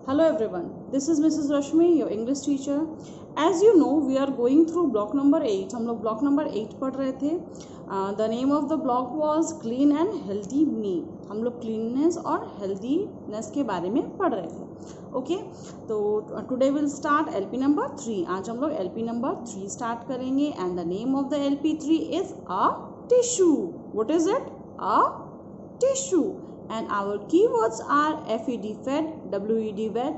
Hello everyone, this is Mrs. Rashmi, your English teacher. As you know, we are going through block number 8. हम लोग block number 8 पढ़ रहे थे. The name of the block was Clean and Healthy Me. हम लोग cleanliness और healthiness के बारे में पढ़ रहे थे. Okay, तो today we'll start LP number 3. आज हम लोग LP number 3 start करेंगे and the name of the LP3 is a tissue. What is it? A tissue. And our keywords are FED fed, WED wed,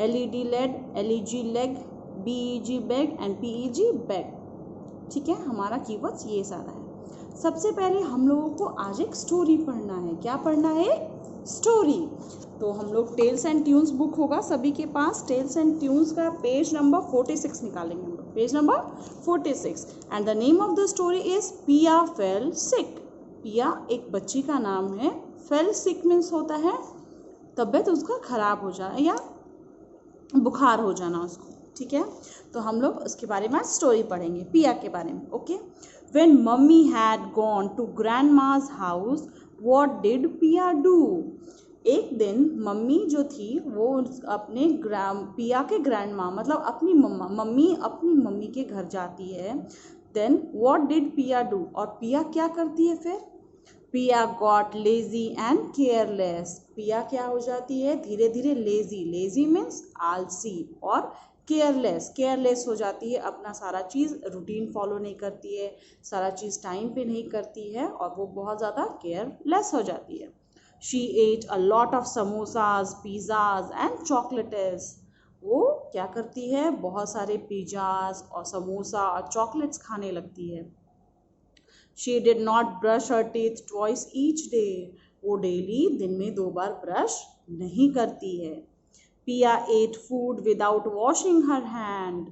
LED led, LEG leg, BEG beg and PEG beg. ठीक है, हमारा keywords ये सारा है. सबसे पहले हम लोगों को आज एक स्टोरी पढ़ना है. क्या पढ़ना है? स्टोरी. तो हम लोग टेल्स एंड ट्यून्स बुक होगा सभी के पास. टेल्स एंड ट्यून्स का पेज नंबर 46 निकालेंगे हम लोग. Page number 46 and the name of the story is पिया फेल सिक. पिया एक बच्ची का नाम है. फेल सिक मीन्स होता है तबीयत उसका खराब हो जाना या बुखार हो जाना उसको. ठीक है, तो हम लोग उसके बारे में स्टोरी पढ़ेंगे पिया के बारे में. Okay, when mummy had gone to grandma's house what did Piya do. एक दिन मम्मी जो थी वो अपने पिया के ग्रैंडमा मतलब अपनी मम्मी के घर जाती है. Then what did Piya do, और पिया क्या करती है फिर? पिया गॉट लेजी एंड केयरलेस. पिया क्या हो जाती है? धीरे धीरे लेजी मीन्स आलसी और केयरलेस हो जाती है. अपना सारा चीज़ रूटीन फॉलो नहीं करती है, सारा चीज़ टाइम पे नहीं करती है और वो बहुत ज़्यादा केयरलेस हो जाती है. She at a lot of samosas, pizzas and chocolates. वो क्या करती है? बहुत सारे पिज़्ज़ाज और समोसा और चॉकलेट्स खाने लगती है. She did not brush her teeth twice each day. वो डेली दिन में 2 बार ब्रश नहीं करती है. पिया ate food without washing her hand.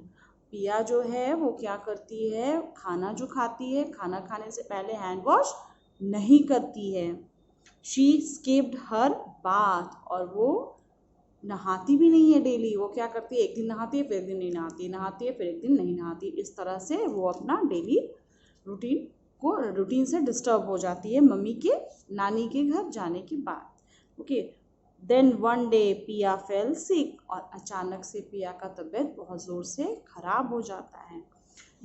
पिया जो है वो क्या करती है? खाना जो खाती है, खाना खाने से पहले हैंड वॉश नहीं करती है. She skipped her bath. और वो नहाती भी नहीं है डेली. वो क्या करती है? एक दिन नहाती है, फिर एक दिन नहीं नहाती, नहाती है, फिर एक दिन नहीं नहाती. इस तरह से वो अपना डेली रूटीन से डिस्टर्ब हो जाती है मम्मी के नानी के घर जाने के बाद. ओके, देन वन डे पिया फेल सिक. और अचानक से पिया का तबीयत बहुत ज़ोर से खराब हो जाता है.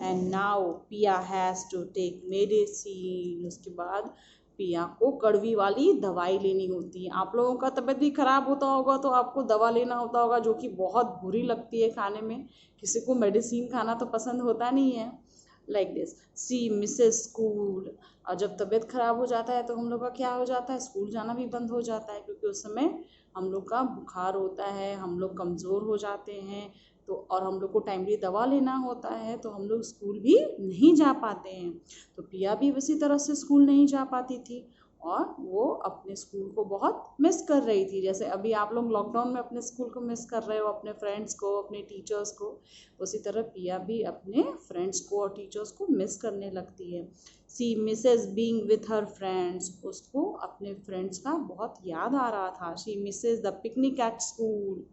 एंड नाउ पिया हैज़ टू टेक मेडिसिन. उसके बाद पिया को कड़वी वाली दवाई लेनी होती है. आप लोगों का तबीयत भी खराब होता होगा तो आपको दवा लेना होता होगा जो कि बहुत बुरी लगती है खाने में. किसी को मेडिसिन खाना तो पसंद होता नहीं है. Like this. She misses school. और जब तबीयत खराब हो जाता है तो हम लोग का क्या हो जाता है? स्कूल जाना भी बंद हो जाता है क्योंकि उस समय हम लोग का बुखार होता है, हम लोग कमज़ोर हो जाते हैं. तो और हम लोग को टाइमली दवा लेना होता है तो हम लोग स्कूल भी नहीं जा पाते हैं. तो पिया भी उसी तरह से स्कूल नहीं जा पाती थी और वो अपने स्कूल को बहुत मिस कर रही थी. जैसे अभी आप लोग लॉकडाउन में अपने स्कूल को मिस कर रहे हो, अपने फ्रेंड्स को, अपने टीचर्स को, उसी तरह पिया भी अपने फ्रेंड्स को और टीचर्स को मिस करने लगती है. She misses being with her friends. उसको अपने फ्रेंड्स का बहुत याद आ रहा था. She misses the picnic at school.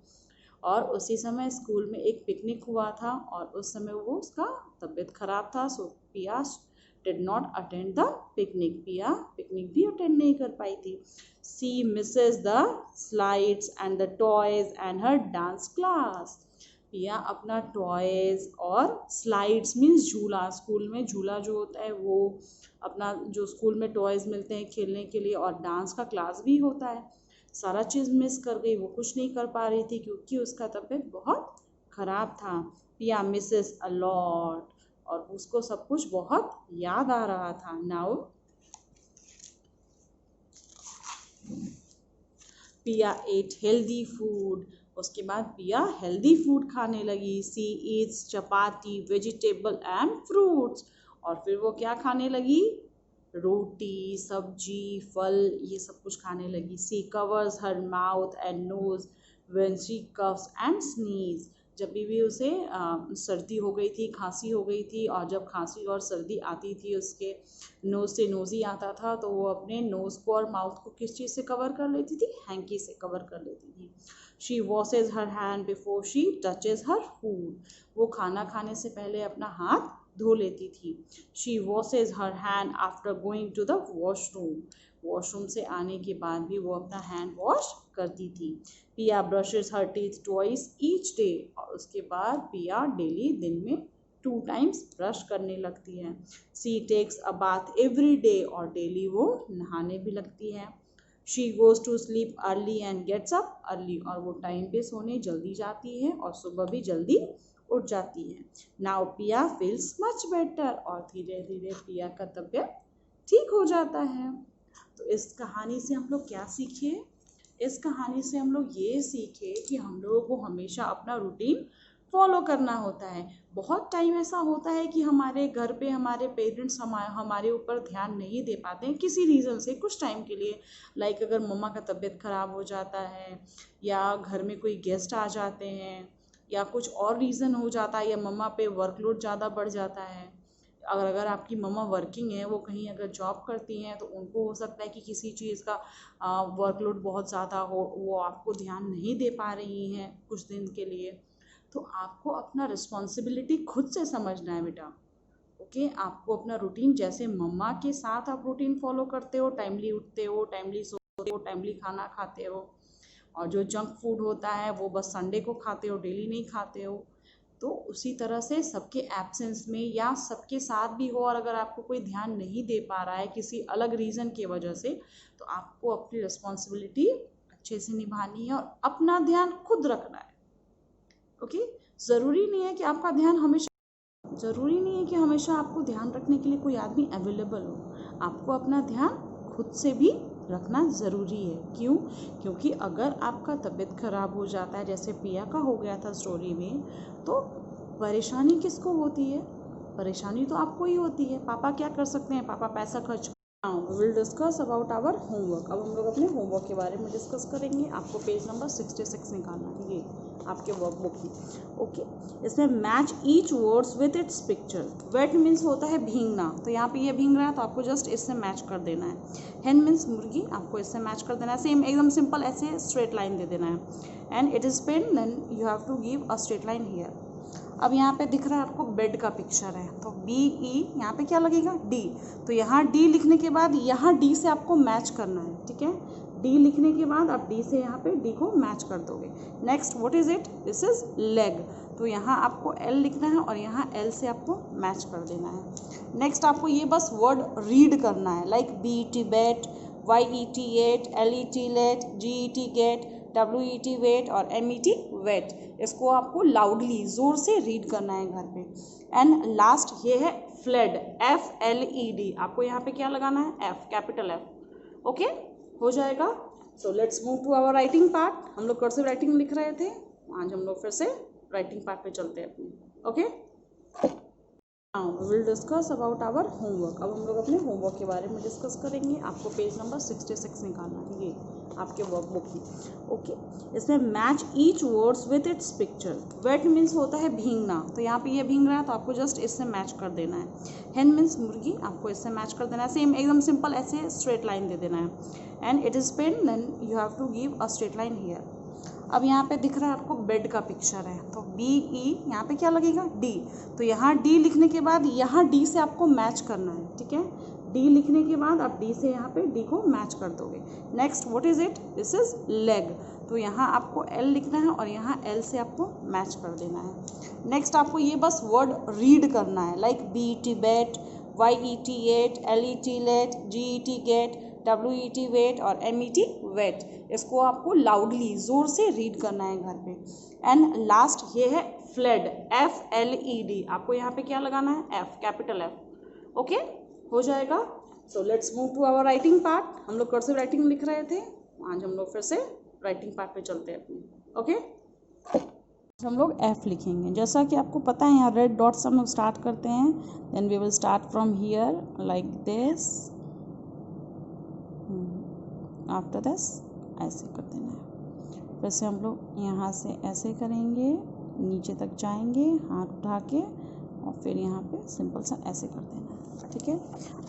और उसी समय स्कूल में एक पिकनिक हुआ था और उस समय वो उसका तबीयत खराब था. सो पिया did not attend the picnic. पिया पिकनिक भी अटेंड नहीं कर पाई थी. She misses the slides and the toys and her dance class. पिया अपना टॉयज और स्लाइड्स मीन्स झूला. स्कूल में झूला जो होता है वो अपना जो स्कूल में टॉयज मिलते हैं खेलने के लिए और डांस का क्लास भी होता है, सारा चीज़ मिस कर गई. वो कुछ नहीं कर पा रही थी क्योंकि उसका तबीयत बहुत ख़राब था. पिया मिसेस अ लॉट. और उसको सब कुछ बहुत याद आ रहा था. नाउ पिया एट हेल्दी फूड. उसके बाद पिया हेल्दी फूड खाने लगी. She eats chapati, vegetable and fruits. और फिर वो क्या खाने लगी? रोटी, सब्जी, फल, ये सब कुछ खाने लगी. She covers her mouth and nose when she coughs and sneezes. जब भी उसे सर्दी हो गई थी, खांसी हो गई थी, और जब खांसी और सर्दी आती थी उसके नोज़ से नोज़ी आता था तो वो अपने नोज़ को और माउथ को किस चीज़ से कवर कर लेती थी? हैंकी से कवर कर लेती थी. She washes her hand before she touches her food. वो खाना खाने से पहले अपना हाथ धो लेती थी. She washes her hand after going to the washroom. Washroom से आने के बाद भी वो अपना हैंड वॉश करती थी। पिया ब्रशेस हर टीथ ट्वाइस ईच डे, और उसके बाद पिया डेली दिन में 2 टाइम्स ब्रश करने लगती है। She takes a bath every day, और डेली वो नहाने भी लगती है। She goes to sleep early and gets up early, और वो टाइम पे सोने जल्दी जाती है और सुबह भी जल्दी उठ जाती है। नाउ पिया फील्स मच बेटर, और धीरे धीरे पिया का तबीयत ठीक हो जाता है। तो इस कहानी से हम लोग क्या सीखे? इस कहानी से हम लोग ये सीखे कि हम लोगों को हमेशा अपना रूटीन फॉलो करना होता है। बहुत टाइम ऐसा होता है कि हमारे घर पे हमारे पेरेंट्स हमारे ऊपर ध्यान नहीं दे पाते हैं किसी रीज़न से, कुछ टाइम के लिए। लाइक अगर मम्मा का तबीयत ख़राब हो जाता है, या घर में कोई गेस्ट आ जाते हैं, या कुछ और रीज़न हो जाता है, या मम्मा पे वर्कलोड ज़्यादा बढ़ जाता है। अगर आपकी मम्मा वर्किंग है, वो कहीं अगर जॉब करती हैं, तो उनको हो सकता है कि किसी चीज़ का वर्कलोड बहुत ज़्यादा हो, वो आपको ध्यान नहीं दे पा रही हैं कुछ दिन के लिए। तो आपको अपना रिस्पॉन्सिबिलिटी खुद से समझना है बेटा। ओके, आपको अपना रूटीन, जैसे मम्मा के साथ आप रूटीन फॉलो करते हो, टाइमली उठते हो, टाइमली सोते हो, टाइमली खाना खाते हो, और जो जंक फूड होता है वो बस संडे को खाते हो, डेली नहीं खाते हो। तो उसी तरह से सबके एब्सेंस में या सबके साथ भी हो, और अगर आपको कोई ध्यान नहीं दे पा रहा है किसी अलग रीज़न की वजह से, तो आपको अपनी रिस्पॉन्सिबिलिटी अच्छे से निभानी है और अपना ध्यान खुद रखना है। ओके, ज़रूरी नहीं है कि आपका ध्यान हमेशा ज़रूरी नहीं है कि हमेशा आपको ध्यान रखने के लिए कोई आदमी अवेलेबल हो। आपको अपना ध्यान खुद से भी रखना ज़रूरी है। क्यों? क्योंकि अगर आपका तबीयत ख़राब हो जाता है, जैसे पिया का हो गया था स्टोरी में, तो परेशानी किसको होती है? परेशानी तो आपको ही होती है। पापा क्या कर सकते हैं? पापा पैसा खर्च। We will discuss about our homework. अब हम लोग अपने होमवर्क के बारे में डिस्कस करेंगे। आपको पेज नंबर 66 निकालना है, ये आपके वर्कबुक में। ओके, इसमें match each words with its picture. Wait means होता है भींगना, तो यहाँ पे ये भींग रहा है, तो आपको जस्ट इससे मैच कर देना है। हेन मीन्स मुर्गी, आपको इससे मैच कर देना है। सेम एकदम सिंपल, ऐसे स्ट्रेट लाइन दे देना है। And it is pen, then you have to give a straight line here. अब यहाँ पे दिख रहा है आपको बेड का पिक्चर है, तो बी ई, यहाँ पे क्या लगेगा? डी। तो यहाँ डी लिखने के बाद यहाँ डी से आपको मैच करना है, ठीक है। डी लिखने के बाद आप डी से यहाँ पे डी को मैच कर दोगे। Next, what is it? This is leg, तो यहाँ आपको एल लिखना है और यहाँ एल से आपको मैच कर देना है। नेक्स्ट, आपको ये बस वर्ड रीड करना है, like B T bat, Y E T eight, L E T let, G E T get, WET wet, और MET वेट। इसको आपको लाउडली ज़ोर से रीड करना है घर पे। एंड लास्ट ये है फ्लेड, FLED। आपको यहाँ पे क्या लगाना है? F, capital F। ओके, हो जाएगा। So let's move to our writing part. हम लोग कर्सिव राइटिंग लिख रहे थे, आज हम लोग फिर से राइटिंग पार्ट पे चलते हैं अपने। Okay, now we will discuss about our homework. अब हम लोग अपने होमवर्क के बारे में डिस्कस करेंगे। आपको पेज नंबर 66 निकालना है, ये आपके वर्कबुक में। ओके, इसमें match each words with its picture. Wait means होता है भींगना, तो यहाँ पे ये भींग रहा है, तो आपको जस्ट इससे मैच कर देना है। हेन मीन्स मुर्गी, आपको इससे मैच कर देना है। सेम एकदम सिंपल, ऐसे स्ट्रेट लाइन दे देना है। And it is pen, then you have to give a straight line here. अब यहाँ पे दिख रहा है आपको बेड का पिक्चर है, तो बी ई, यहाँ पे क्या लगेगा? डी। तो यहाँ डी लिखने के बाद यहाँ डी से आपको मैच करना है, ठीक है। डी लिखने के बाद आप डी से यहाँ पे डी को मैच कर दोगे। Next, what is it? This is leg, तो यहाँ आपको एल लिखना है और यहाँ एल से आपको मैच कर देना है। नेक्स्ट, आपको ये बस वर्ड रीड करना है, like B T bat, Y E T eight, L E T let, G E T get, WET wet, और MET वेट। इसको आपको लाउडली ज़ोर से रीड करना है घर पे। एंड लास्ट ये है फ्लेड, FLED। आपको यहाँ पे क्या लगाना है? F, capital F। ओके, हो जाएगा। So let's move to our writing part. हम लोग कर्सिव राइटिंग लिख रहे थे, आज हम लोग फिर से राइटिंग पार्ट पे चलते हैं अपने। ओके, हम लोग F लिखेंगे। जैसा कि आपको पता है, यहाँ रेड डॉट से हम लोग स्टार्ट करते हैं। Then we will start from here like this. After this ऐसे कर देना है। फिर से हम लोग यहाँ से ऐसे करेंगे, नीचे तक जाएंगे हाथ उठा के, और फिर यहाँ पे सिंपल सा ऐसे कर देना है, ठीक है।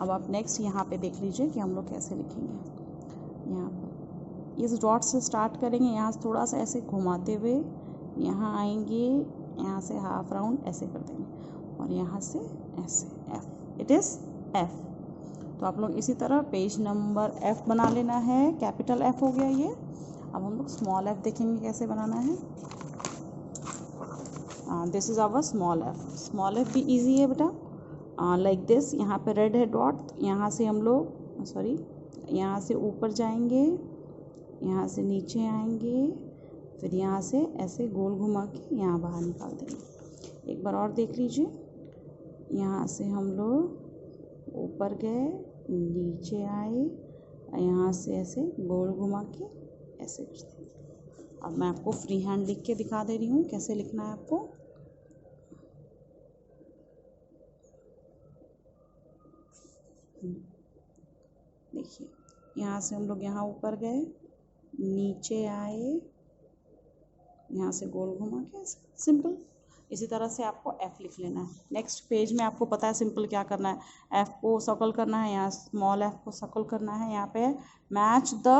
अब आप नेक्स्ट यहाँ पे देख लीजिए कि हम लोग कैसे लिखेंगे। यहाँ पर इस डॉट से स्टार्ट करेंगे, यहाँ से थोड़ा सा ऐसे घुमाते हुए यहाँ आएंगे, यहाँ से हाफ राउंड ऐसे कर देंगे, और यहाँ से ऐसे F, इट इज़ F। तो आप लोग इसी तरह पेज नंबर F बना लेना है, कैपिटल F हो गया ये। अब हम लोग स्मॉल f देखेंगे कैसे बनाना है। This is our small f भी इजी है बेटा, लाइक दिस। यहाँ पे रेड है डॉट, यहाँ से हम लोग यहाँ से ऊपर जाएंगे, यहाँ से नीचे आएंगे, फिर यहाँ से ऐसे गोल घुमा के यहाँ बाहर निकाल देंगे। एक बार और देख लीजिए, यहाँ से हम लोग ऊपर गए, नीचे आए, यहाँ से ऐसे गोल घुमा के ऐसे करते हैं। अब मैं आपको फ्री हैंड लिख के दिखा दे रही हूँ कैसे लिखना है आपको। देखिए, यहाँ से हम लोग यहाँ ऊपर गए, नीचे आए, यहाँ से गोल घुमा के ऐसे, सिंपल। इसी तरह से आपको F लिख लेना है। नेक्स्ट पेज में आपको पता है सिंपल क्या करना है, F को सर्कल करना है, यहाँ स्मॉल f को सर्कल करना है। यहाँ पे match the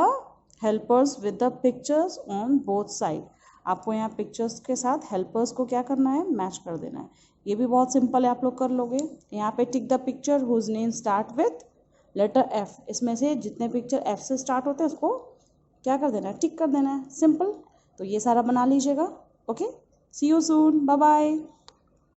helpers with the pictures on both side. आपको यहाँ पिक्चर्स के साथ हेल्पर्स को क्या करना है, मैच कर देना है। ये भी बहुत सिंपल है, आप लोग कर लोगे। यहाँ पे tick the picture whose name start with letter F। इसमें से जितने पिक्चर F से स्टार्ट होते हैं उसको क्या कर देना है, टिक कर देना है, सिंपल। तो ये सारा बना लीजिएगा। Okay, see you soon, bye bye.